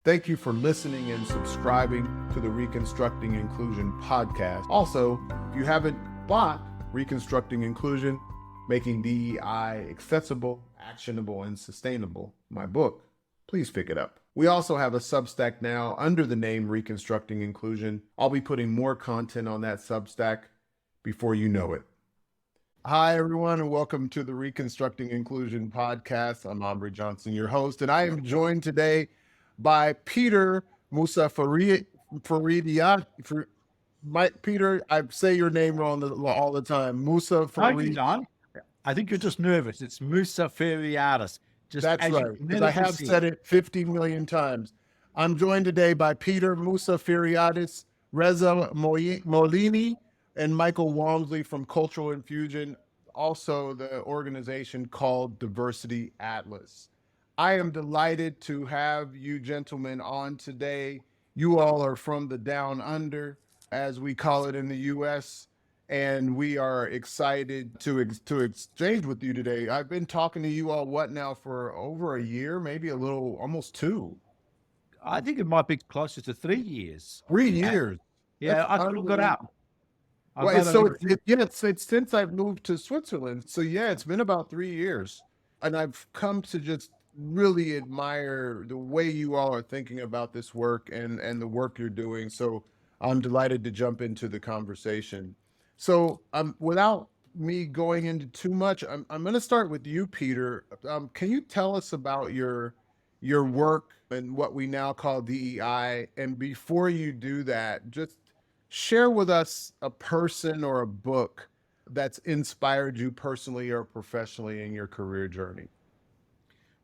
Thank you for listening and subscribing to the Reconstructing Inclusion podcast. Also, if you haven't bought Reconstructing Inclusion, Making DEI Accessible, Actionable, and Sustainable, my book, please pick it up. We also have a Substack now under the name Reconstructing Inclusion. I'll be putting more content on that Substack before you know it. Hi, everyone, and welcome to the Reconstructing Inclusion podcast. I'm Amri Johnson, your host, and I am joined today by Peter Mousaferiadis. Peter, I say your name wrong all the time. Mousaferiadis. I think you're just nervous. It's Mousaferiadis. That's right, because I have said it 50 million times. I'm joined today by Peter Mousaferiadis, Rezza Moieni, and Michael Walmsley from Cultural Infusion, also the organization called Diversity Atlas. I am delighted to have you gentlemen on today. You all are from the down under, as we call it in the U.S., and we are excited to exchange with you today. I've been talking to you all, for over a year, maybe almost 2. I think it might be closer to 3 years. 3 years? Yeah, I looked it up. It's since I've moved to Switzerland. So yeah, it's been about 3 years. And I've come to just really admire the way you all are thinking about this work and the work you're doing. So I'm delighted to jump into the conversation. So without me going into too much, I'm going to start with you, Peter. Can you tell us about your work and what we now call DEI? And before you do that, just share with us a person or a book that's inspired you personally or professionally in your career journey.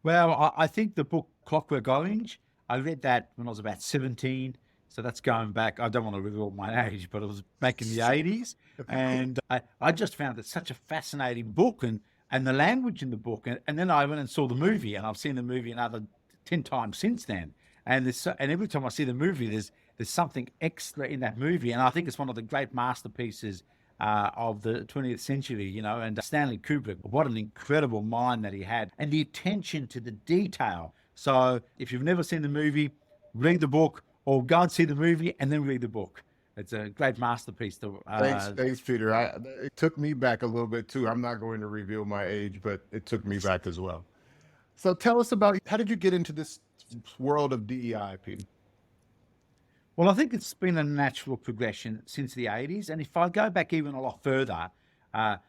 Well, I think the book Clockwork Orange, I read that when I was about 17. So that's going back, I don't want to reveal my age, but it was back in the 80s. And I just found it such a fascinating book and the language in the book. And then I went and saw the movie, and I've seen the movie another 10 times since then. And every time I see the movie, there's something extra in that movie. And I think it's one of the great masterpieces of the 20th century, and Stanley Kubrick, what an incredible mind that he had, and the attention to the detail. So if you've never seen the movie, read the book, or go and see the movie and then read the book. It's a great masterpiece. Thanks, Peter. It took me back a little bit too. I'm not going to reveal my age, but it took me back as well. So tell us about, how did you get into this world of DEI, Peter? Well, I think it's been a natural progression since the 80s. And if I go back even a lot further, and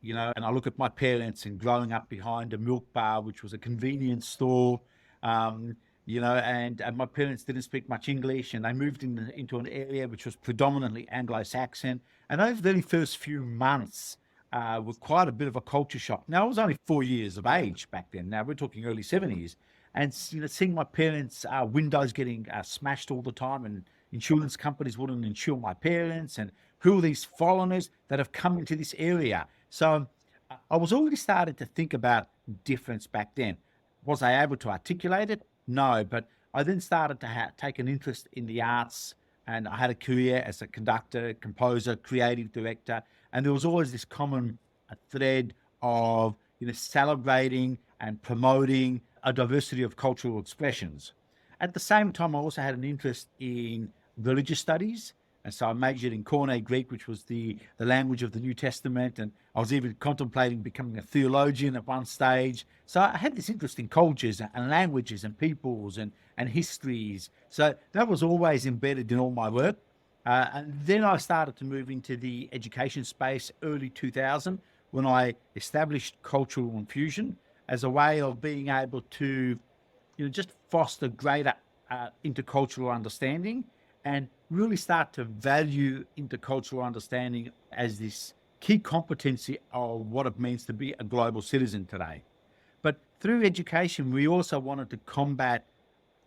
I look at my parents and growing up behind a milk bar, which was a convenience store, and my parents didn't speak much English, and they moved into an area which was predominantly Anglo-Saxon. And over the first few months were quite a bit of a culture shock. Now, I was only 4 years of age back then. Now, we're talking early 70s. And seeing my parents' windows getting smashed all the time, and insurance companies wouldn't insure my parents, and who are these foreigners that have come into this area? So I was already starting to think about difference back then. Was I able to articulate it? No, but I then started to take an interest in the arts, and I had a career as a conductor, composer, creative director, and there was always this common thread of celebrating and promoting a diversity of cultural expressions. At the same time, I also had an interest in religious studies, and so I majored in Koine Greek, which was the language of the New Testament, and I was even contemplating becoming a theologian at one stage. So I had this interest in cultures and languages and peoples and histories. So that was always embedded in all my work. And then I started to move into the education space early 2000 when I established Cultural Infusion as a way of being able to just foster greater intercultural understanding and really start to value intercultural understanding as this key competency of what it means to be a global citizen today. But through education, we also wanted to combat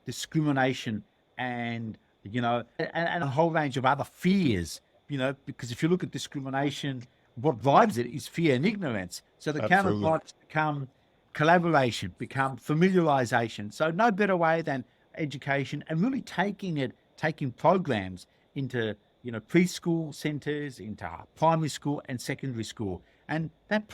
discrimination and a whole range of other fears, because if you look at discrimination, what drives it is fear and ignorance. So the counterparts become collaboration, become familiarization. So no better way than education, and really taking programs into preschool centers, into primary school and secondary school. And that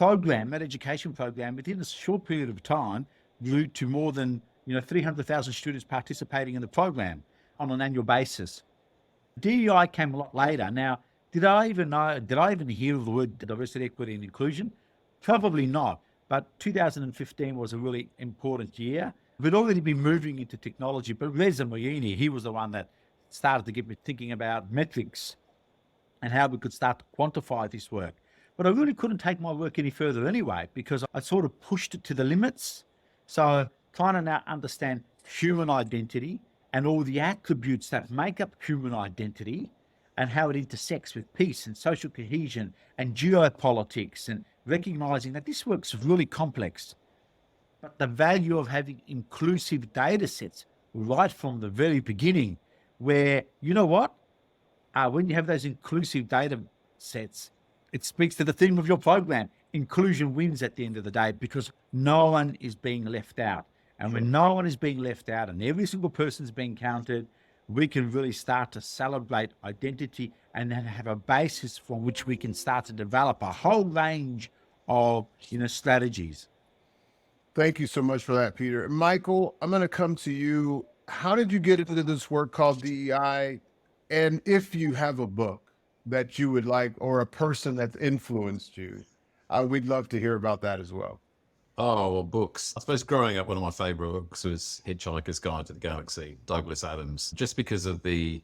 education program, within a short period of time, grew to more than 300,000 students participating in the program on an annual basis. DEI came a lot later. Now, did I even hear of the word diversity, equity, and inclusion? Probably not. But 2015 was a really important year. We'd already been moving into technology, but Rezza Moieni, he was the one that started to get me thinking about metrics and how we could start to quantify this work. But I really couldn't take my work any further anyway, because I sort of pushed it to the limits. So trying to now understand human identity and all the attributes that make up human identity and how it intersects with peace and social cohesion and geopolitics, and recognizing that this work's really complex. But the value of having inclusive data sets right from the very beginning, where, you know what? When you have those inclusive data sets, it speaks to the theme of your program. Inclusion wins at the end of the day, because no one is being left out. And when no one is being left out and every single person's being counted, we can really start to celebrate identity and then have a basis from which we can start to develop a whole range of strategies. Thank you so much for that, Peter. Michael, I'm going to come to you. How did you get into this work called DEI? And if you have a book that you would like, or a person that's influenced you, we'd love to hear about that as well. Oh, well, books. I suppose growing up, one of my favorite books was Hitchhiker's Guide to the Galaxy, Douglas Adams, just because of the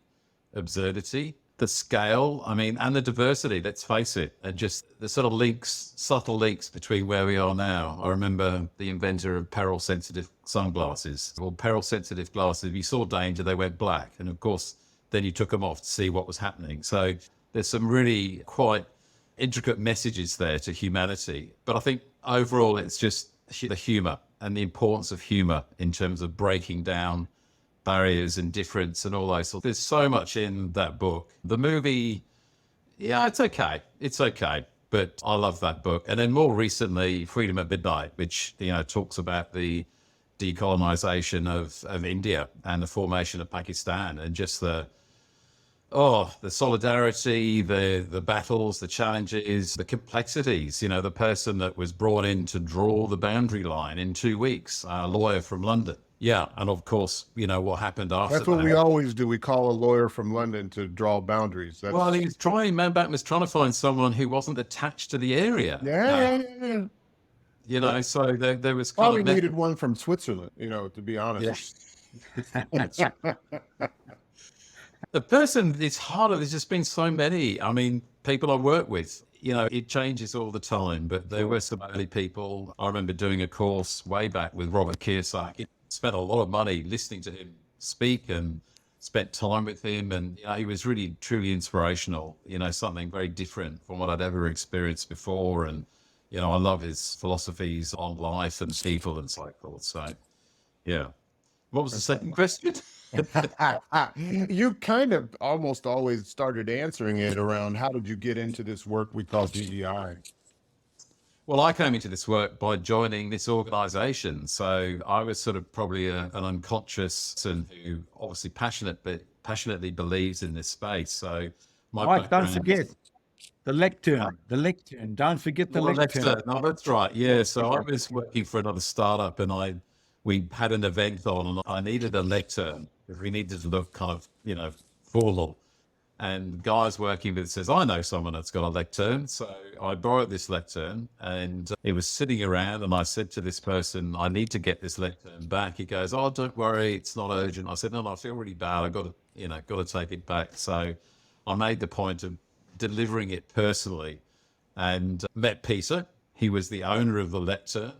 absurdity, the scale, and the diversity, let's face it, and just the sort of links, subtle links between where we are now. I remember the inventor of peril-sensitive sunglasses, or peril-sensitive glasses. If you saw danger, they went black. And of course, then you took them off to see what was happening. So there's some really quite intricate messages there to humanity. But I think overall, it's just the humor and the importance of humor in terms of breaking down barriers and difference and all those sorts. There's so much in that book. The movie, yeah, it's okay. It's okay. But I love that book. And then more recently, Freedom at Midnight, which, talks about the decolonization of India and the formation of Pakistan, and just the solidarity, the battles, the challenges, the complexities. The person that was brought in to draw the boundary line in 2 weeks, a lawyer from London. Yeah, and of course, what happened after That's what we always do. We call a lawyer from London to draw boundaries. Well, he was trying to find someone who wasn't attached to the area. Yeah. So there was probably needed one from Switzerland, to be honest. Yeah. The person, it's harder. There's just been so many. People I work with, it changes all the time, but there were some early people. I remember doing a course way back with Robert Kiyosaki. Spent a lot of money listening to him speak and spent time with him. And he was really, truly inspirational, something very different from what I'd ever experienced before. And, I love his philosophies on life and people and so forth. So, yeah. What was the second question? You kind of almost always started answering it around how did you get into this work we call DEI? Well, I came into this work by joining this organization. So I was sort of probably an unconscious person who obviously passionately believes in this space. So Mike, don't forget the lectern. The lectern. Don't forget the lectern. No, that's right. Yeah. So I was working for another startup, and we had an event on, and I needed a lectern because we needed to look kind of, formal. And the guy's working with it says, I know someone that's got a lectern. So I borrowed this lectern, and it was sitting around, and I said to this person, I need to get this lectern back. He goes, oh, don't worry, it's not urgent. I said, no, I feel really bad. I've got to take it back. So I made the point of delivering it personally, and met Peter. He was the owner of the lectern.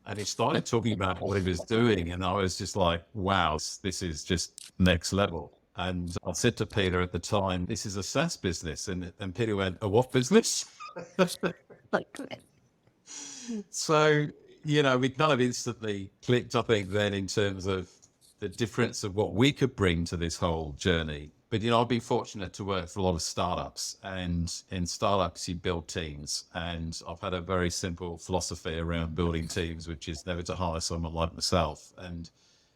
And he started talking about what he was doing. And I was just like, wow, this is just next level. And I said to Peter at the time, this is a SaaS business. And Peter went, a what business? So, we kind of instantly clicked, I think, then in terms of the difference of what we could bring to this whole journey. But, I've been fortunate to work for a lot of startups, and in startups, you build teams. And I've had a very simple philosophy around building teams, which is never to hire someone like myself. And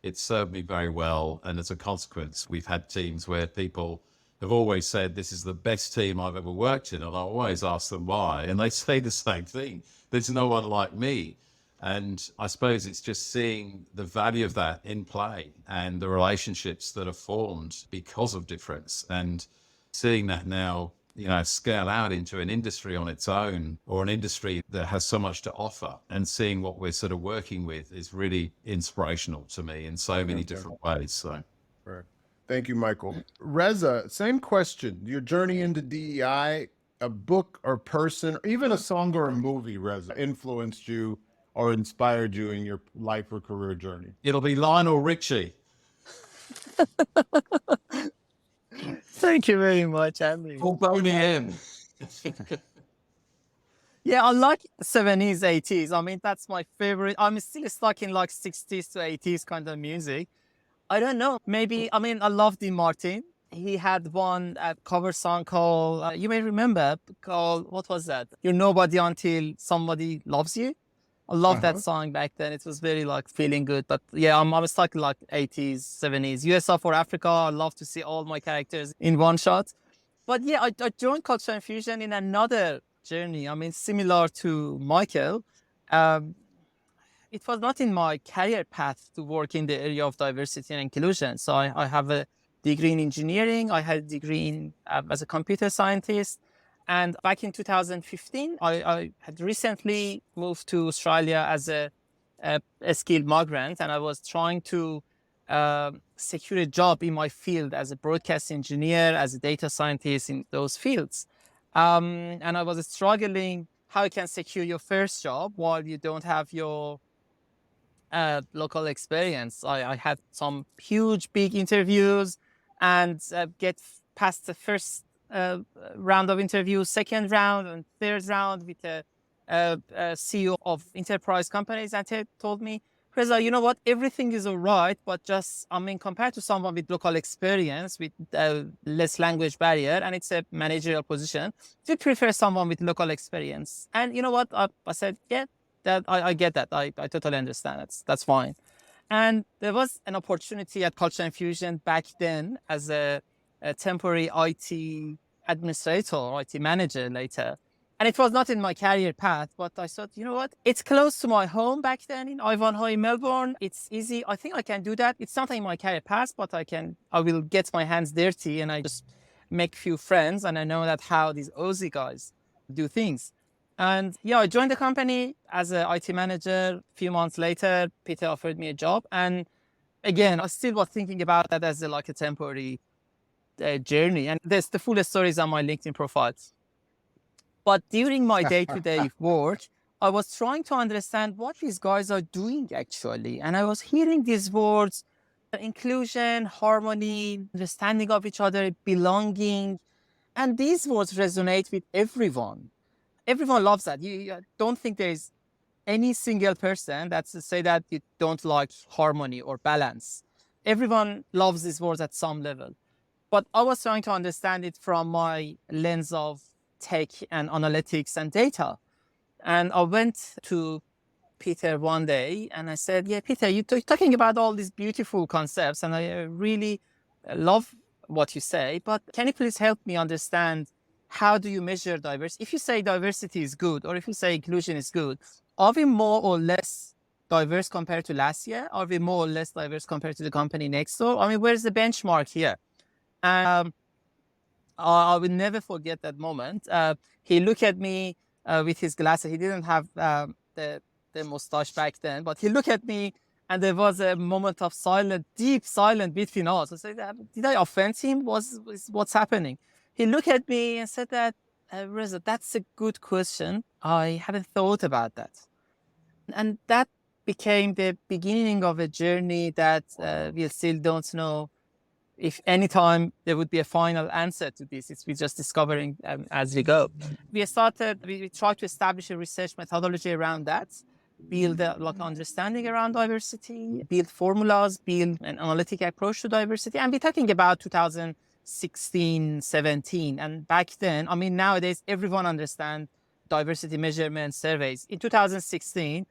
it's served me very well. And as a consequence, we've had teams where people have always said, this is the best team I've ever worked in. And I always ask them why. And they say the same thing. There's no one like me. And I suppose it's just seeing the value of that in play and the relationships that are formed because of difference, and seeing that now, scale out into an industry on its own, or an industry that has so much to offer, and seeing what we're sort of working with is really inspirational to me in so many different ways. So. Right. Thank you, Michael. Rezza, same question. Your journey into DEI, a book or person, or even a song or a movie, Rezza, influenced you or inspired you in your life or career journey? It'll be Lionel Richie. Thank you very much, Amri. Or Boney M. Yeah, I like 70s, 80s. I mean, that's my favorite. I'm still stuck in like 60s to 80s kind of music. I don't know. Maybe, I mean, I love Dean Martin. He had one cover song called, you may remember, called, what was that? You're Nobody Until Somebody Loves You. I love that song back then. It was very like feeling good. But yeah, I'm stuck in like 80s, 70s. USA for Africa. I love to see all my characters in one shot. But yeah, I joined Culture and Fusion in another journey. I mean, similar to Michael. It was not in my career path to work in the area of diversity and inclusion. So I have a degree in engineering. I had a degree in, as a computer scientist. And back in 2015, I had recently moved to Australia as a skilled migrant, and I was trying to secure a job in my field as a broadcast engineer, as a data scientist in those fields. And I was struggling how you can secure your first job while you don't have your local experience. I had some huge, big interviews and get past the first round of interviews, second round and third round with a CEO of enterprise companies, and he told me, Rezza, you know what, everything is all right, but just, I mean, compared to someone with local experience, with less language barrier, and it's a managerial position, we prefer someone with local experience. And you know what, I said, yeah, that I get that. I totally understand. That's fine. And there was an opportunity at Culture and Fusion back then as a temporary IT administrator or IT manager later. And it was not in my career path, but I thought, you know what? It's close to my home back then in Ivanhoe in Melbourne. It's easy. I think I can do that. It's not in my career path, but I will get my hands dirty and I just make few friends. And I know that how these Aussie guys do things. And yeah, I joined the company as an IT manager. A few months later, Peter offered me a job. And again, I still was thinking about that as like a temporary journey. And there's the full stories on my LinkedIn profiles. But during my day-to-day work, I was trying to understand what these guys are doing actually. And I was hearing these words, inclusion, harmony, understanding of each other, belonging. And these words resonate with everyone. Everyone loves that. You don't think there is any single person that's to say that you don't like harmony or balance. Everyone loves these words at some level. But I was trying to understand it from my lens of tech and analytics and data. And I went to Peter one day and I said, yeah, Peter, you're talking about all these beautiful concepts and I really love what you say, but can you please help me understand how do you measure diversity? If you say diversity is good or if you say inclusion is good, are we more or less diverse compared to last year? Are we more or less diverse compared to the company next door? I mean, where's the benchmark here? And I will never forget that moment. He looked at me with his glasses. He didn't have the mustache back then, but he looked at me and there was a moment of silence, deep silence between us. I said, did I offend him? What's happening? He looked at me and said that, Rezza, that's a good question. I hadn't thought about that. And that became the beginning of a journey that we still don't know if anytime there would be a final answer to this. We're just discovering as we go. We tried to establish a research methodology around that, build like understanding around diversity, build formulas, build an analytic approach to diversity. And we're talking about 2016, 17. And back then, I mean, nowadays, everyone understands diversity measurement surveys. In 2016,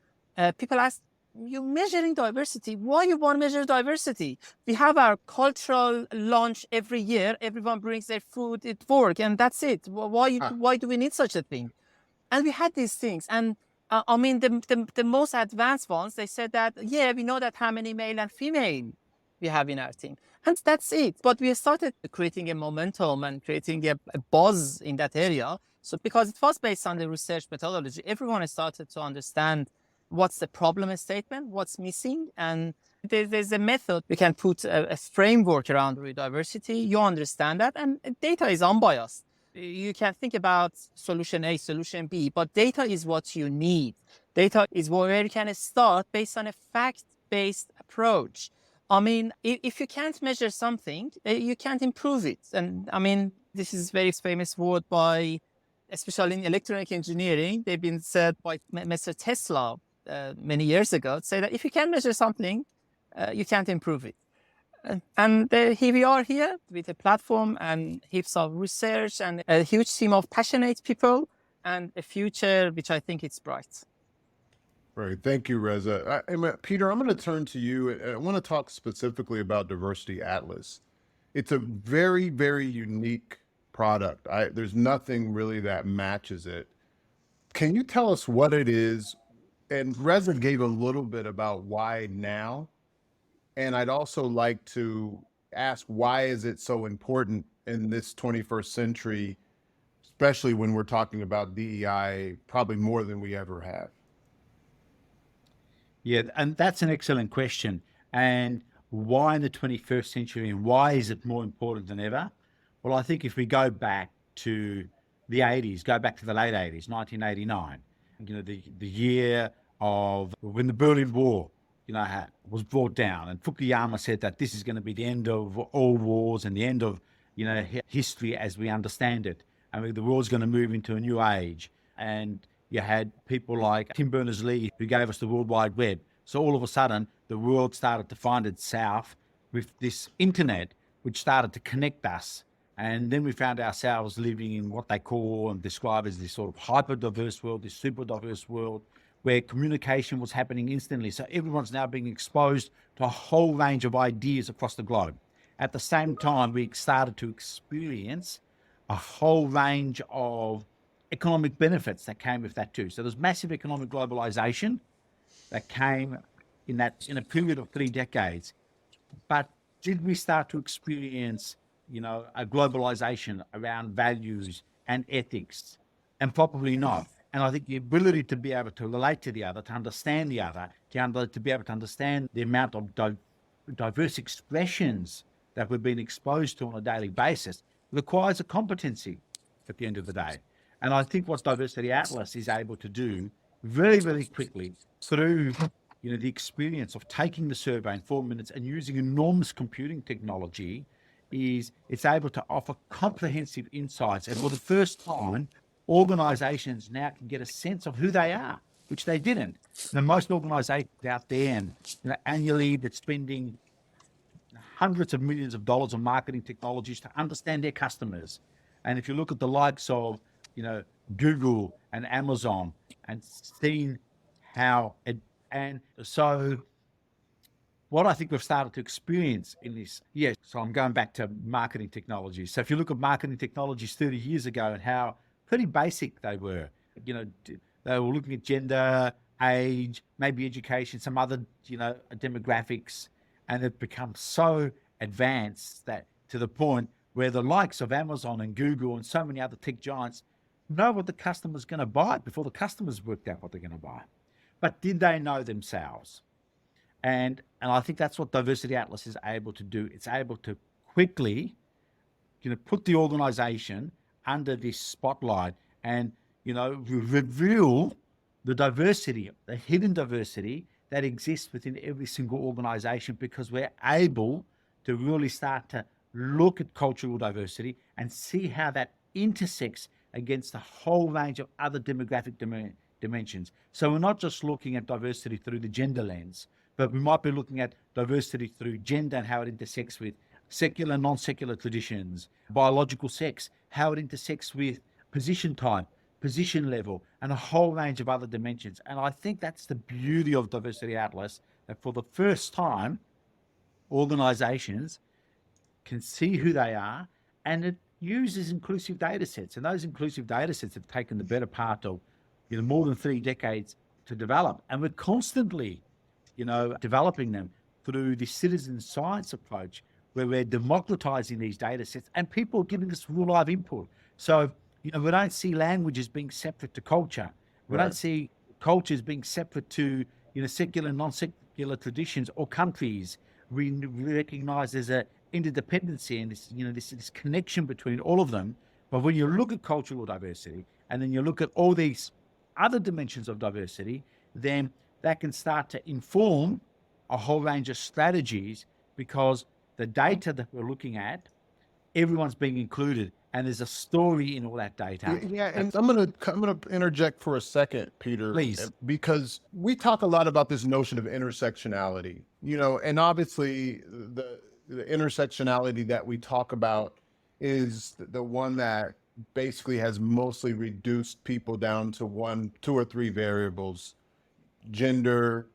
people asked, you're measuring diversity. Why you want to measure diversity? We have our cultural lunch every year. Everyone brings their food at work and that's it. Why do we need such a thing? And we had these things. And I mean, the most advanced ones, they said that, yeah, we know that how many male and female we have in our team. And that's it. But we started creating a momentum and creating a buzz in that area. So because it was based on the research methodology, everyone started to understand what's the problem statement, what's missing. And there's a method. We can put a framework around diversity. You understand that. And data is unbiased. You can think about solution A, solution B, but data is what you need. Data is where you can start based on a fact-based approach. I mean, if you can't measure something, you can't improve it. And I mean, this is very famous word by, especially in electronic engineering, they've been said by Mr. Tesla many years ago, say that if you can't measure something, you can't improve it. And here we are here with a platform and heaps of research and a huge team of passionate people and a future which I think is bright. Right. Thank you, Rezza. Peter, I'm going to turn to you. I want to talk specifically about Diversity Atlas. It's a very, very unique product. There's nothing really that matches it. Can you tell us what it is? And Rezza gave a little bit about why now. And I'd also like to ask, why is it so important in this 21st century, especially when we're talking about DEI, probably more than we ever have? Yeah, and that's an excellent question. And why in the 21st century, and why is it more important than ever? Well, I think if we go back to the 80s, go back to the late 80s, 1989, the year of when the Berlin Wall, was brought down, and Fukuyama said that this is going to be the end of all wars and the end of, history as we understand it. I mean, the world's going to move into a new age. And you had people like Tim Berners-Lee, who gave us the World Wide Web. So all of a sudden, the world started to find itself with this internet, which started to connect us. And then we found ourselves living in what they call and describe as this sort of hyper-diverse world, this super-diverse world, where communication was happening instantly. So everyone's now being exposed to a whole range of ideas across the globe. At the same time, we started to experience a whole range of economic benefits that came with that too. So there's massive economic globalization that came in a period of 3 decades. But did we start to experience, a globalization around values and ethics? And probably not. And I think the ability to be able to relate to the other, to understand the other, to be able to understand the amount of diverse expressions that we've been exposed to on a daily basis requires a competency at the end of the day. And I think what Diversity Atlas is able to do very, very quickly through the experience of taking the survey in 4 minutes and using enormous computing technology is it's able to offer comprehensive insights. And for the first time, organizations now can get a sense of who they are, which they didn't. Now, most organizations out there and annually that's spending hundreds of millions of dollars on marketing technologies to understand their customers. And if you look at the likes of, Google and Amazon and seeing how and so what I think we've started to experience in this, so I'm going back to marketing technologies. So if you look at marketing technologies 30 years ago and how pretty basic they were, they were looking at gender, age, maybe education, some other, demographics, and they've become so advanced that to the point where the likes of Amazon and Google and so many other tech giants know what the customer's going to buy before the customer's worked out what they're going to buy. But did they know themselves? And I think that's what Diversity Atlas is able to do. It's able to quickly, put the organization under this spotlight and, reveal the diversity, the hidden diversity that exists within every single organization, because we're able to really start to look at cultural diversity and see how that intersects against a whole range of other demographic dimensions. So we're not just looking at diversity through the gender lens, but we might be looking at diversity through gender and how it intersects with secular and non-secular traditions, biological sex, how it intersects with position type, position level, and a whole range of other dimensions. And I think that's the beauty of Diversity Atlas, that for the first time, organizations can see who they are, and it uses inclusive data sets. And those inclusive data sets have taken the better part of more than 3 decades to develop. And we're constantly, developing them through the citizen science approach, where we're democratizing these data sets and people are giving us real live input. So, we don't see languages being separate to culture. We don't see cultures being separate to, secular and non-secular traditions or countries. We recognize there's a interdependency and this connection between all of them. But when you look at cultural diversity and then you look at all these other dimensions of diversity, then that can start to inform a whole range of strategies, because the data that we're looking at, everyone's being included, and there's a story in all that data. Yeah, and I'm gonna interject for a second, Peter, Please. because we talk a lot about this notion of intersectionality, and obviously the intersectionality that we talk about is the one that basically has mostly reduced people down to 1, 2, or 3 variables: gender,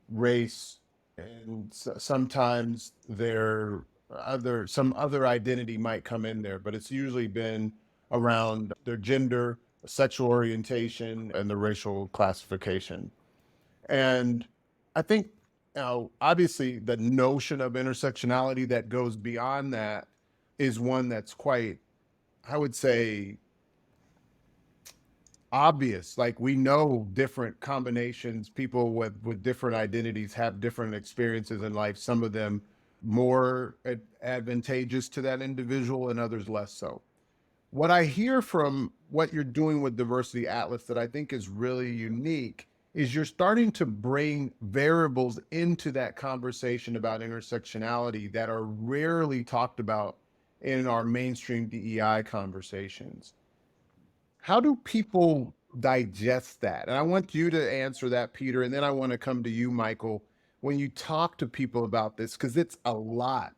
race, and sometimes some other identity might come in there, but it's usually been around their gender, sexual orientation, and the racial classification. And I think obviously the notion of intersectionality that goes beyond that is one that's quite, I would say, obvious. Like, we know different combinations, people with different identities have different experiences in life, some of them more advantageous to that individual and others less so. What I hear from what you're doing with Diversity Atlas that I think is really unique is you're starting to bring variables into that conversation about intersectionality that are rarely talked about in our mainstream DEI conversations. How do people digest that? And I want you to answer that, Peter, and then I want to come to you, Michael, when you talk to people about this, because it's a lot.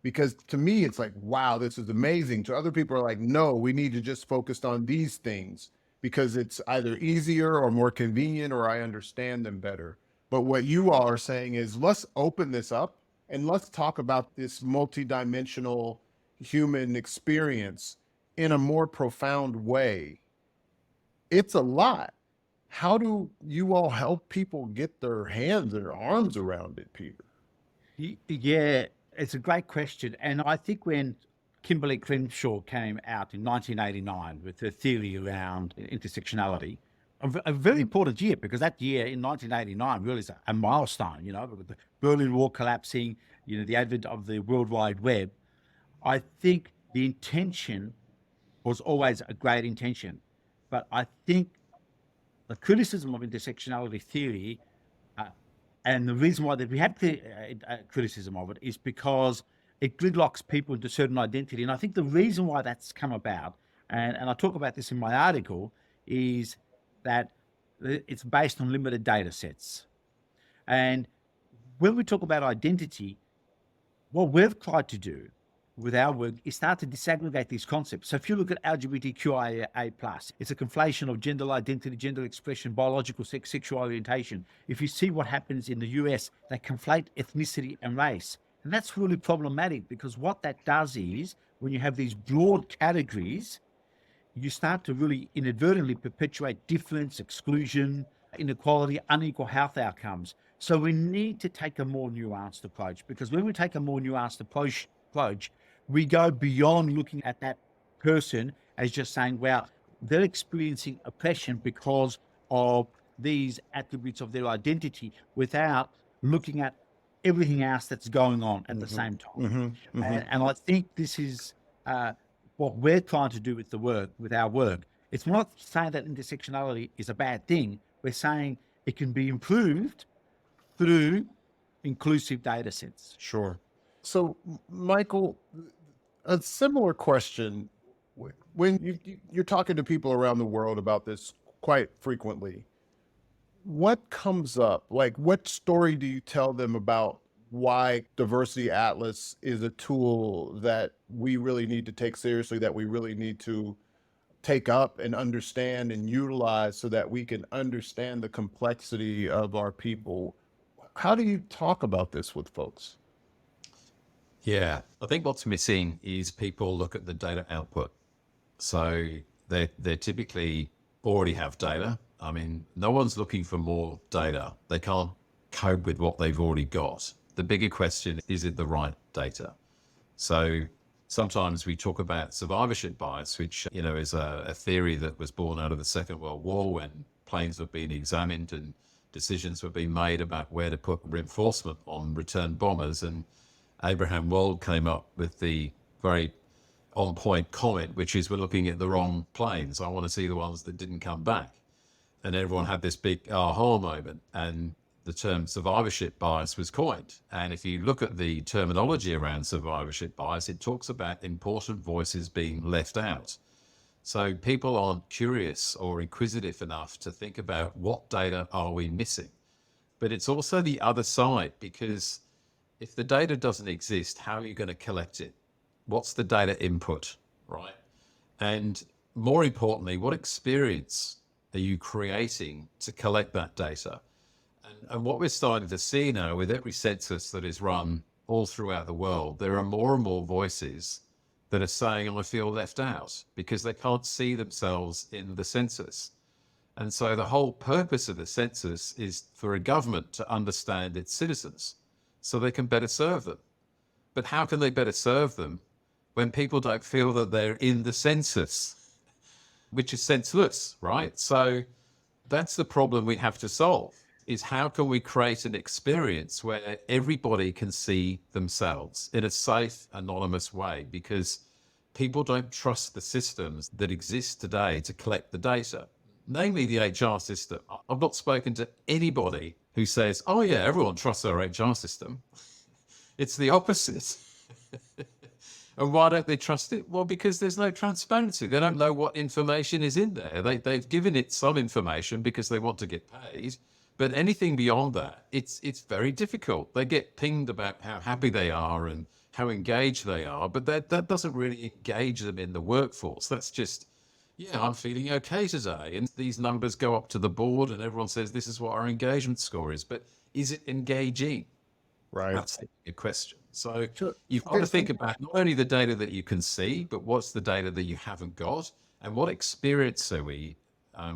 Because to me, it's like, wow, this is amazing. To other people are like, no, we need to just focus on these things because it's either easier or more convenient, or I understand them better. But what you all are saying is, let's open this up and let's talk about this multidimensional human experience in a more profound way. It's a lot. How do you all help people get their hands and their arms around it, Peter? Yeah, it's a great question. And I think when Kimberly Crenshaw came out in 1989 with her theory around intersectionality, a very important year, because that year in 1989 really is a milestone, with the Berlin Wall collapsing, the advent of the World Wide Web. I think the intention was always a great intention, but I think the criticism of intersectionality theory, and the reason why that we had criticism of it, is because it gridlocks people into certain identity. And I think the reason why that's come about, and I talk about this in my article, is that it's based on limited data sets. And when we talk about identity, what we've tried to do with our work is start to disaggregate these concepts. So if you look at LGBTQIA+, it's a conflation of gender identity, gender expression, biological sex, sexual orientation. If you see what happens in the US, they conflate ethnicity and race. And that's really problematic, because what that does is, when you have these broad categories, you start to really inadvertently perpetuate difference, exclusion, inequality, unequal health outcomes. So we need to take a more nuanced approach, because when we take a more nuanced approach, we go beyond looking at that person as just saying, well, they're experiencing oppression because of these attributes of their identity, without looking at everything else that's going on at the same time. And I think this is what we're trying to do with our work. It's not saying that intersectionality is a bad thing. We're saying it can be improved through inclusive data sets. Sure. So, Michael, a similar question. When you're talking to people around the world about this quite frequently, what comes up? Like, what story do you tell them about why Diversity Atlas is a tool that we really need to take seriously, that we really need to take up and understand and utilize so that we can understand the complexity of our people? How do you talk about this with folks? Yeah, I think what's missing is people look at the data output. So they typically already have data. I mean, no one's looking for more data. They can't cope with what they've already got. The bigger question is it the right data? So sometimes we talk about survivorship bias, which, you know, is a theory that was born out of the Second World War when planes were being examined and decisions were being made about where to put reinforcement on return bombers. And Abraham Wald came up with the very on-point comment, which is, we're looking at the wrong planes. I want to see the ones that didn't come back. And everyone had this big aha moment, and the term survivorship bias was coined. And if you look at the terminology around survivorship bias, it talks about important voices being left out. So people aren't curious or inquisitive enough to think about what data are we missing. But it's also the other side, because if the data doesn't exist, how are you going to collect it? What's the data input, right? And more importantly, what experience are you creating to collect that data? And what we're starting to see now with every census that is run all throughout the world, there are more and more voices that are saying, I feel left out, because they can't see themselves in the census. And so the whole purpose of the census is for a government to understand its citizens so they can better serve them. But how can they better serve them when people don't feel that they're in the census, which is senseless, right? So that's the problem we have to solve, is how can we create an experience where everybody can see themselves in a safe, anonymous way? Because people don't trust the systems that exist today to collect the data, namely the HR system. I've not spoken to anybody who says, oh yeah, everyone trusts our HR system. It's the opposite. And why don't they trust it? Well, because there's no transparency. They don't know what information is in there. They've given it some information because they want to get paid. But anything beyond that, it's very difficult. They get pinged about how happy they are and how engaged they are, but that doesn't really engage them in the workforce. That's just, yeah, I'm feeling okay today. And these numbers go up to the board and everyone says, this is what our engagement score is. But is it engaging? Right. That's the question. So Sure. you've got to think about not only the data that you can see, but what's the data that you haven't got, and what experience are we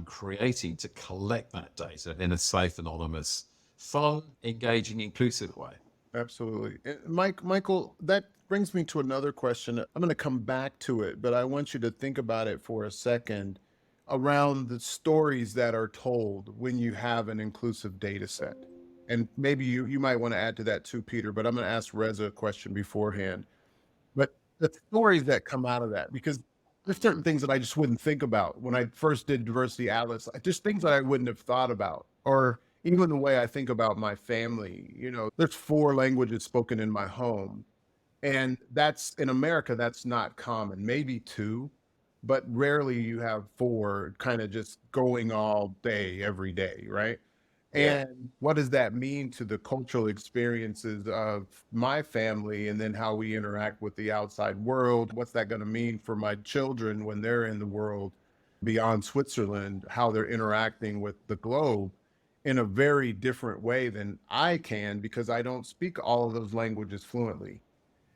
creating to collect that data in a safe, anonymous, fun, engaging, inclusive way. Absolutely. Michael, that brings me to another question. I'm going to come back to it, but I want you to think about it for a second around the stories that are told when you have an inclusive data set. And maybe you might want to add to that too, Peter, but I'm going to ask Rezza a question beforehand. But the stories that come out of that, because there's certain things that I just wouldn't think about when I first did Diversity Atlas, just things that I wouldn't have thought about, or even the way I think about my family. You know, there's 4 languages spoken in my home, and that's in America, that's not common, maybe 2, but rarely you have 4 kind of just going all day, every day, right? Yeah. And what does that mean to the cultural experiences of my family, and then how we interact with the outside world? What's that going to mean for my children when they're in the world beyond Switzerland, how they're interacting with the globe in a very different way than I can, because I don't speak all of those languages fluently.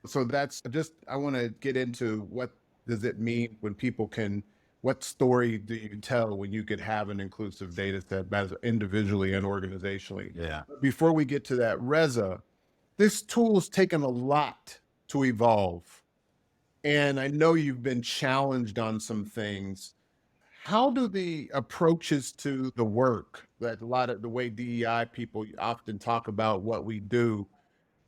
So that's just, I want to get into what does it mean when people can, what story do you tell when you could have an inclusive data set, both individually and organizationally? Yeah. Before we get to that, Rezza, this tool's taken a lot to evolve. And I know you've been challenged on some things. How do the approaches to the work, that a lot of the way DEI people often talk about what we do,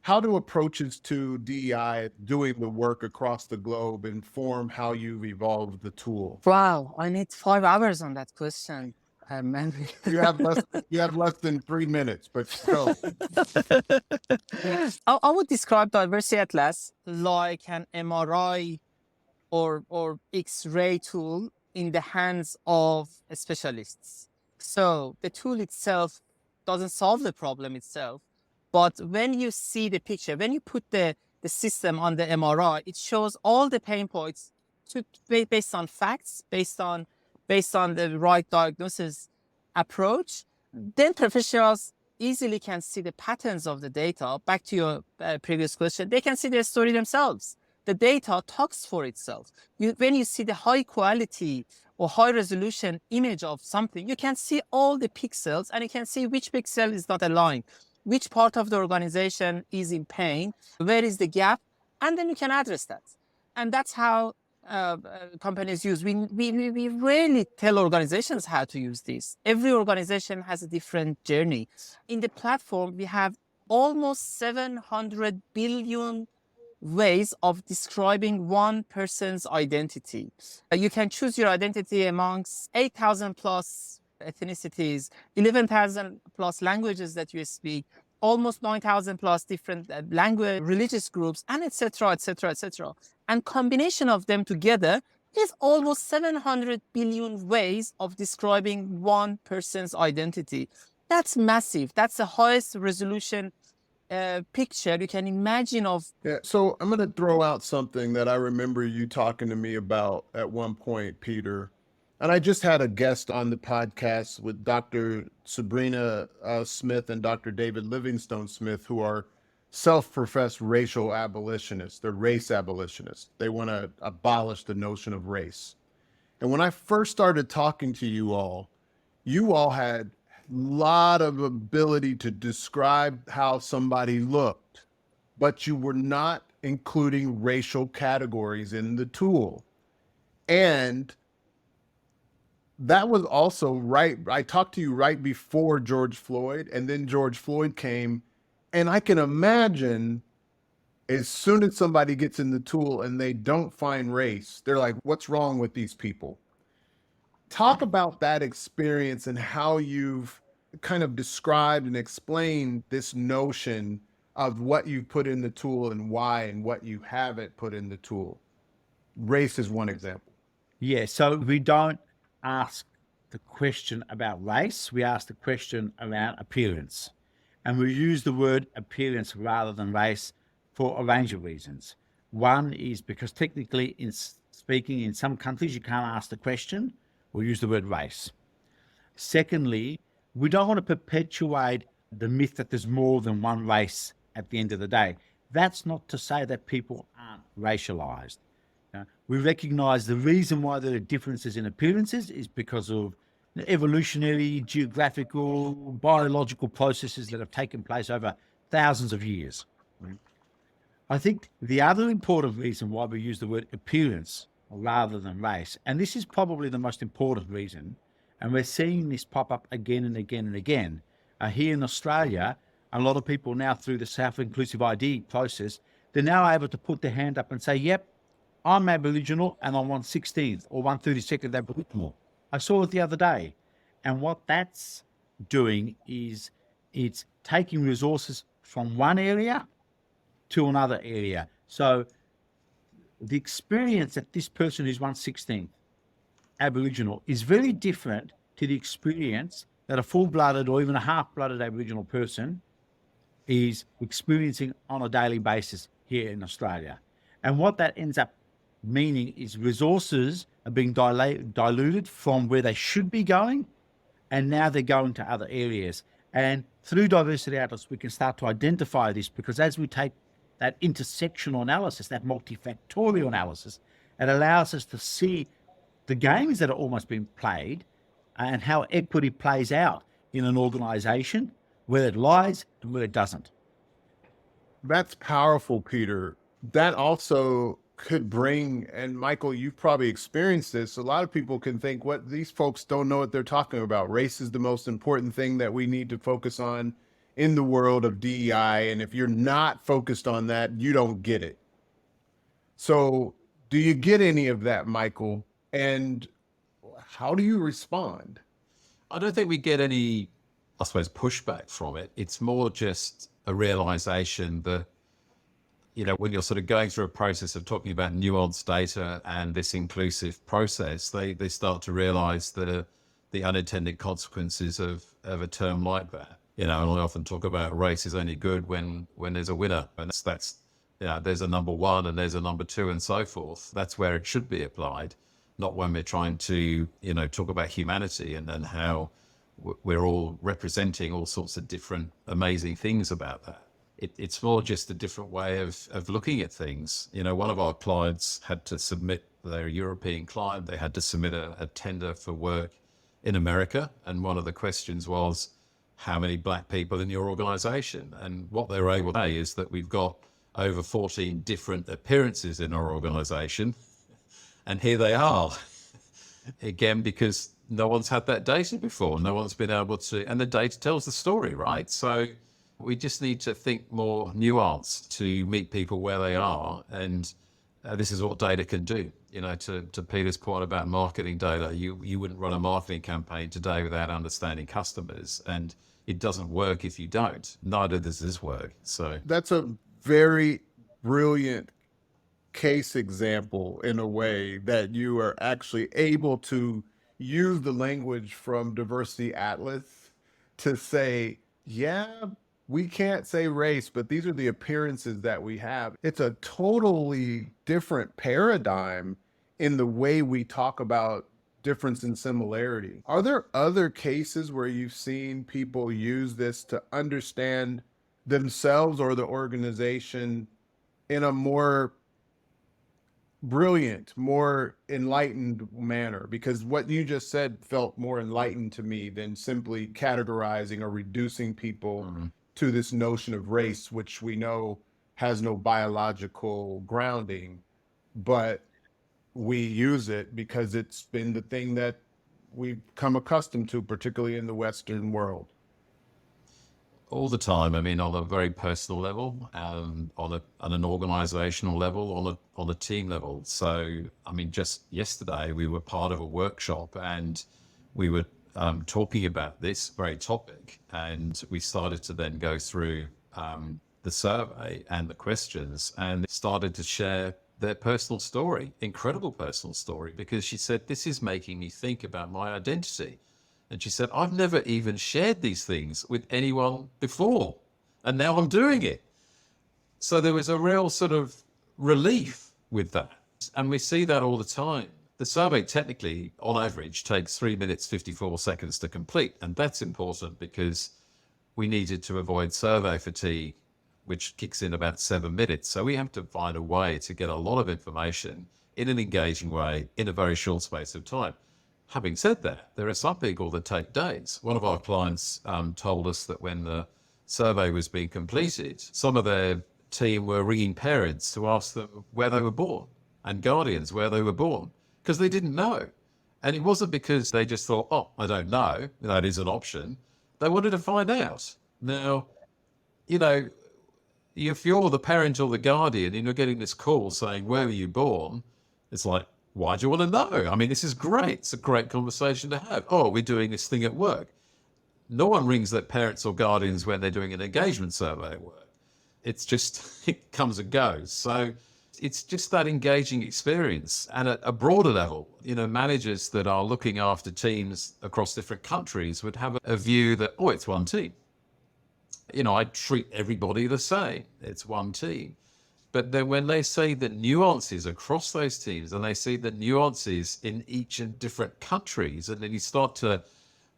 how do approaches to DEI doing the work across the globe inform how you've evolved the tool? Wow, I need 5 hours on that question. Maybe. You have less than 3 minutes, but still. I would describe Diversity Atlas like an MRI or X-ray tool in the hands of specialists. So the tool itself doesn't solve the problem itself, but when you see the picture, when you put the system on the MRI, it shows all the pain points based on facts, based on the right diagnosis approach. Then professionals easily can see the patterns of the data. Back to your previous question, they can see their story themselves. the data talks for itself. When you see the high quality or high resolution image of something, you can see all the pixels and you can see which pixel is not aligned, which part of the organization is in pain, where is the gap, and then you can address that. And that's how companies use. We rarely tell organizations how to use this. Every organization has a different journey. In the platform, we have almost 700 billion ways of describing one person's identity. You can choose your identity amongst 8,000 plus ethnicities, 11,000 plus languages that you speak, almost 9,000 plus different language, religious groups, and etc., etc., etc. And combination of them together is almost 700 billion ways of describing one person's identity. That's massive. That's the highest resolution picture you can imagine of. Yeah, so I'm going to throw out something that I remember you talking to me about at one point, Peter. And I just had a guest on the podcast with Dr. Sabrina Smith and Dr. David Livingstone Smith, who are self-professed racial abolitionists. They're race abolitionists. They want to abolish the notion of race. And when I first started talking to you all had lot of ability to describe how somebody looked, but you were not including racial categories in the tool. And that was also right. I talked to you right before George Floyd, and then George Floyd came. And I can imagine as soon as somebody gets in the tool and they don't find race, they're like, what's wrong with these people? Talk about that experience and how you've kind of described and explained this notion of what you put in the tool and why, and what you haven't put in the tool. Race is one example. Yeah, so we don't ask the question about race, we ask the question around appearance. And we use the word appearance rather than race for a range of reasons. One is because technically, in speaking, in some countries, you can't ask the question or use the word race. Secondly, we don't want to perpetuate the myth that there's more than one race at the end of the day. That's not to say that people aren't racialized. We recognize the reason why there are differences in appearances is because of evolutionary, geographical, biological processes that have taken place over thousands of years. I think the other important reason why we use the word appearance rather than race, and this is probably the most important reason, and we're seeing this pop up again and again and again. Here in Australia, a lot of people now through the self-inclusive ID process, they're now able to put their hand up and say, yep, I'm Aboriginal and I'm 1/16th or 1/32nd Aboriginal. I saw it the other day. And what that's doing is it's taking resources from one area to another area. So the experience that this person who's 1/16th Aboriginal is very different to the experience that a full-blooded or even a half-blooded Aboriginal person is experiencing on a daily basis here in Australia. And what that ends up meaning is resources are being diluted from where they should be going, and now they're going to other areas. And through diversity atlas, we can start to identify this, because as we take that intersectional analysis, that multifactorial analysis, it allows us to see the games that are almost being played and how equity plays out in an organization, where it lies and where it doesn't. That's powerful, Peter. That also could bring, and Michael, you've probably experienced this, a lot of people can think, what, these folks don't know what they're talking about. Race is the most important thing that we need to focus on in the world of DEI. And if you're not focused on that, you don't get it. So do you get any of that, Michael? And how do you respond? I don't think we get any, I suppose, pushback from it. It's more just a realization that, you know, when you're sort of going through a process of talking about nuanced data and this inclusive process, they start to realize the unintended consequences of a term like that. You know, and I often talk about race is only good when there's a winner, and that's you know, there's a number one and there's a number two and so forth. That's where it should be applied, not when we're trying to, you know, talk about humanity and how we're all representing all sorts of different amazing things about that. It's more just a different way of looking at things. You know, one of our clients had to submit, their European client, they had to submit a tender for work in America. And one of the questions was, how many black people in your organization? And what they were able to say is that we've got over 14 different appearances in our organization. And here they are. Again, because no one's had that data before. No one's been able to, and the data tells the story, right? So we just need to think more nuanced to meet people where they are. And this is what data can do. You know, to Peter's point about marketing data, you wouldn't run a marketing campaign today without understanding customers. And it doesn't work if you don't. Neither does this work. So That's a very brilliant case example in a way that you are actually able to use the language from Diversity Atlas to say, yeah, we can't say race, but these are the appearances that we have. It's a totally different paradigm in the way we talk about difference and similarity. Are there other cases where you've seen people use this to understand themselves or the organization in a more brilliant, more enlightened manner? Because what you just said felt more enlightened to me than simply categorizing or reducing people to this notion of race, which we know has no biological grounding, but we use it because it's been the thing that we've come accustomed to, particularly in the Western world. all the time. I mean, on a very personal level, on an organizational level, on a team level. So, I mean, just yesterday we were part of a workshop and we were talking about this very topic, and we started to then go through the survey and the questions, and started to share their personal story, incredible personal story, because she said, this is making me think about my identity. And she said, I've never even shared these things with anyone before, and now I'm doing it. So there was a real sort of relief with that. And we see that all the time. The survey technically, on average, takes 3 minutes, 54 seconds to complete. And that's important because we needed to avoid survey fatigue, which kicks in about 7 minutes. So we have to find a way to get a lot of information in an engaging way in a very short space of time. Having said that, there are some people that take days. One of our clients told us that when the survey was being completed, some of their team were ringing parents to ask them where they were born, and guardians where they were born, because they didn't know. And it wasn't because they just thought, oh, I don't know, that is an option. They wanted to find out. Now, you know, if you're the parent or the guardian and you're getting this call saying, where were you born? It's like, why do you want to know? I mean, this is great. It's a great conversation to have. Oh, we're doing this thing at work. No one rings their parents or guardians when they're doing an engagement survey at work. It's just, it comes and goes. So it's just that engaging experience. And at a broader level, you know, managers that are looking after teams across different countries would have a view that, oh, it's one team. You know, I treat everybody the same. It's one team. But then when they say the nuances across those teams, and they see the nuances in each and different countries, and then you start to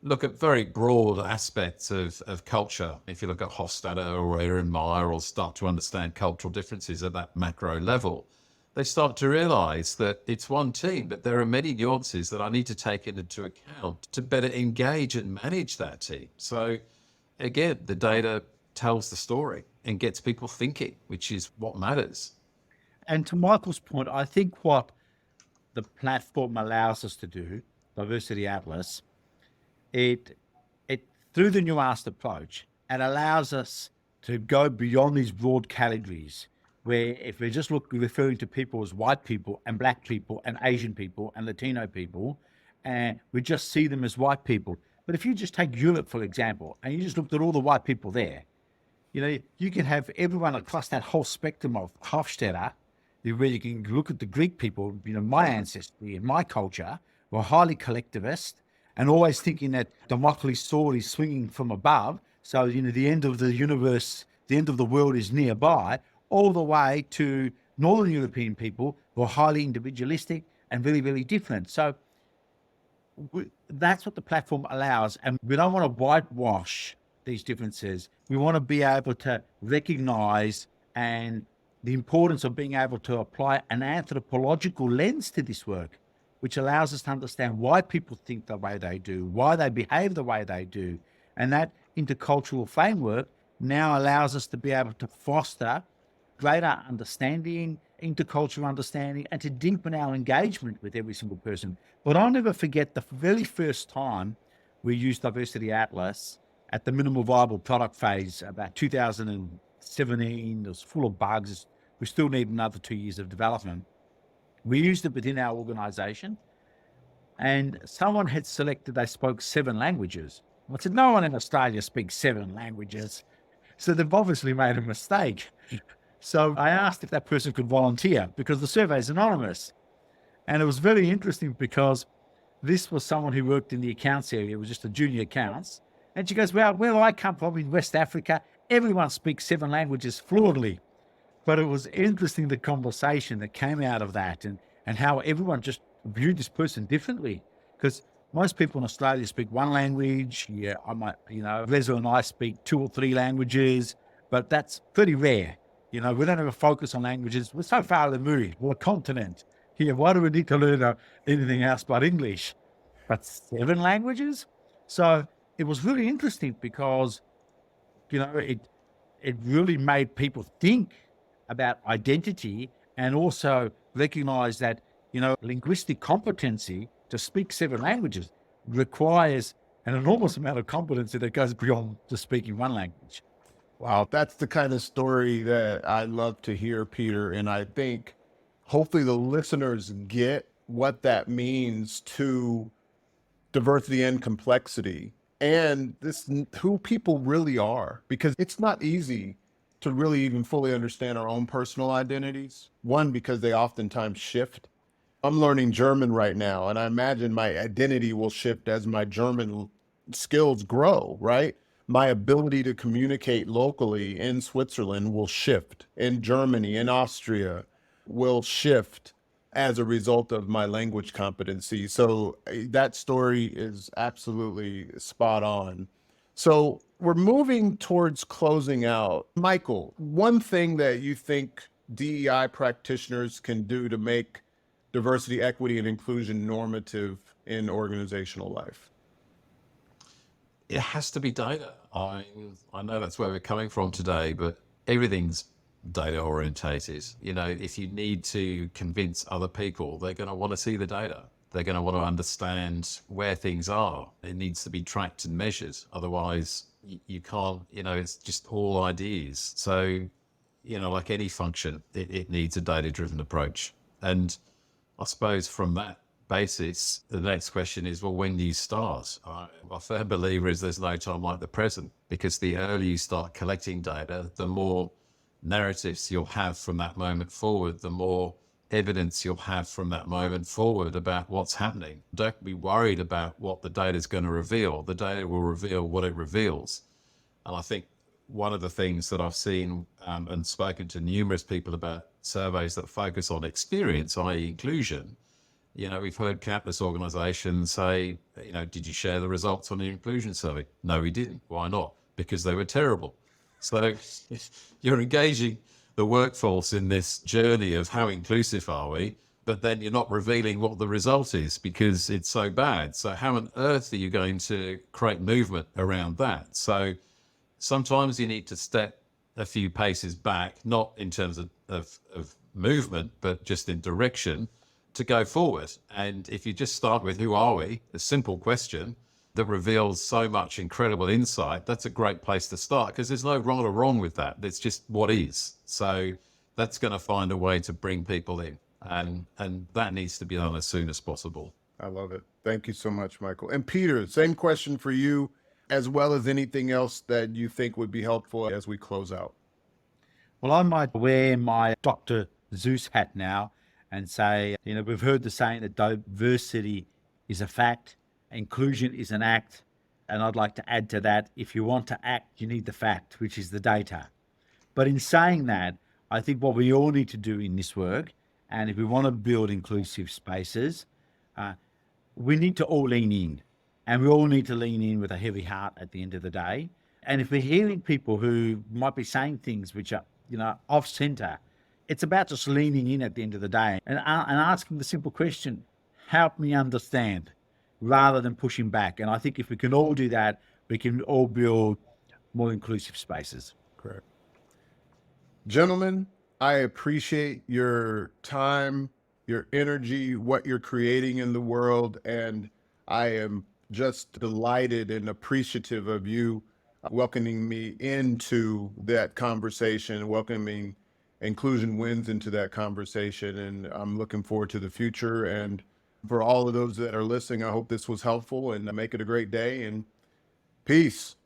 look at very broad aspects of culture. If you look at Hofstadter or Ehrenmeier, or start to understand cultural differences at that macro level, they start to realize that it's one team, but there are many nuances that I need to take into account to better engage and manage that team. So again, the data tells the story and gets people thinking, which is what matters. And to Michael's point, I think what the platform allows us to do, Diversity Atlas, it through the nuanced approach, it allows us to go beyond these broad categories where if we're just referring to people as white people and black people and Asian people and Latino people, and we just see them as white people. But if you just take Europe, for example, and you just looked at all the white people there, you know, you can have everyone across that whole spectrum of Hofstadter, where you can look at the Greek people, you know, my ancestry and my culture were highly collectivist and always thinking that Damocles' sword is swinging from above. So, you know, the end of the universe, the end of the world is nearby, all the way to Northern European people who are highly individualistic and very, very different. So that's what the platform allows. And we don't want to whitewash these differences. We want to be able to recognize and the importance of being able to apply an anthropological lens to this work, which allows us to understand why people think the way they do, why they behave the way they do. And that intercultural framework now allows us to be able to foster greater understanding, intercultural understanding, and to deepen our engagement with every single person. But I'll never forget the very first time we used Diversity Atlas at the minimal viable product phase about 2017. It was full of bugs. We still need another 2 years of development. We used it within our organization, and someone had selected they spoke 7 languages. I said, no one in Australia speaks 7 languages. So they've obviously made a mistake. So I asked if that person could volunteer because the survey is anonymous. And it was very interesting because this was someone who worked in the accounts area. It was just a junior accounts. And she goes, well, where I come from in West Africa, everyone speaks 7 languages fluently. But it was interesting, the conversation that came out of that and how everyone just viewed this person differently. Because most people in Australia speak 1 language. Yeah, I might, Rezza and I speak 2 or 3 languages, but that's pretty rare. We don't have a focus on languages. We're so far removed. We're a continent. Here, why do we need to learn anything else but English? But 7 languages? So it was really interesting because, it really made people think about identity and also recognize that, linguistic competency to speak 7 languages requires an enormous amount of competency that goes beyond just speaking 1 language. Wow, that's the kind of story that I love to hear, Peter. And I think hopefully the listeners get what that means to diversity and complexity and who people really are, because it's not easy to really even fully understand our own personal identities. One, because they oftentimes shift. I'm learning German right now, and I imagine my identity will shift as my German skills grow, right? My ability to communicate locally in Switzerland will shift. In Germany, in Austria, will shift as a result of my language competency. So that story is absolutely spot on. So we're moving towards closing out. Michael, one thing that you think DEI practitioners can do to make diversity, equity, and inclusion normative in organizational life? It has to be data. I know that's where we're coming from today, but everything's data orientated. If you need to convince other people, they're going to want to see the data. They're going to want to understand where things are. It needs to be tracked and measured. Otherwise, you can't, it's just all ideas. So, like any function, it needs a data-driven approach. And I suppose from that basis, the next question is, well, when do you start? My firm believer is there's no time like the present, because the earlier you start collecting data, the more narratives you'll have from that moment forward, the more evidence you'll have from that moment forward about what's happening. Don't be worried about what the data is going to reveal. The data will reveal what it reveals. And I think one of the things that I've seen and spoken to numerous people about surveys that focus on experience, i.e. inclusion, we've heard countless organizations say, did you share the results on the inclusion survey? No, we didn't. Why not? Because they were terrible. So you're engaging the workforce in this journey of how inclusive are we, but then you're not revealing what the result is because it's so bad. So how on earth are you going to create movement around that? So sometimes you need to step a few paces back, not in terms of movement, but just in direction to go forward. And if you just start with who are we, a simple question that reveals so much incredible insight, that's a great place to start, because there's no right or wrong with that. It's just what is. So that's going to find a way to bring people in. And that needs to be done as soon as possible. I love it. Thank you so much, Michael. And Peter, same question for you, as well as anything else that you think would be helpful as we close out. Well, I might wear my Dr. Zeus hat now and say, we've heard the saying that diversity is a fact, inclusion is an act. And I'd like to add to that, if you want to act, you need the fact, which is the data. But in saying that, I think what we all need to do in this work, and if we want to build inclusive spaces, we need to all lean in. And we all need to lean in with a heavy heart at the end of the day. And if we're hearing people who might be saying things which are, off center, it's about just leaning in at the end of the day and asking the simple question, help me understand, rather than pushing back. And I think if we can all do that, we can all build more inclusive spaces. Correct. Gentlemen, I appreciate your time, your energy, what you're creating in the world, and I am just delighted and appreciative of you welcoming me into that conversation, welcoming Inclusion Wins into that conversation, and I'm looking forward to the future. And for all of those that are listening, I hope this was helpful, and make it a great day, and peace.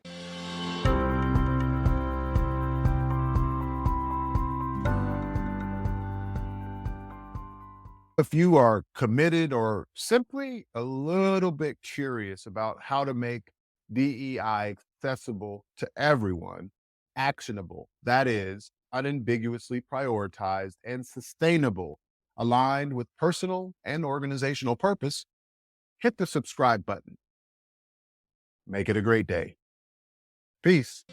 If you are committed or simply a little bit curious about how to make DEI accessible to everyone, actionable, that is, unambiguously prioritized and sustainable, aligned with personal and organizational purpose, hit the subscribe button. Make it a great day. Peace.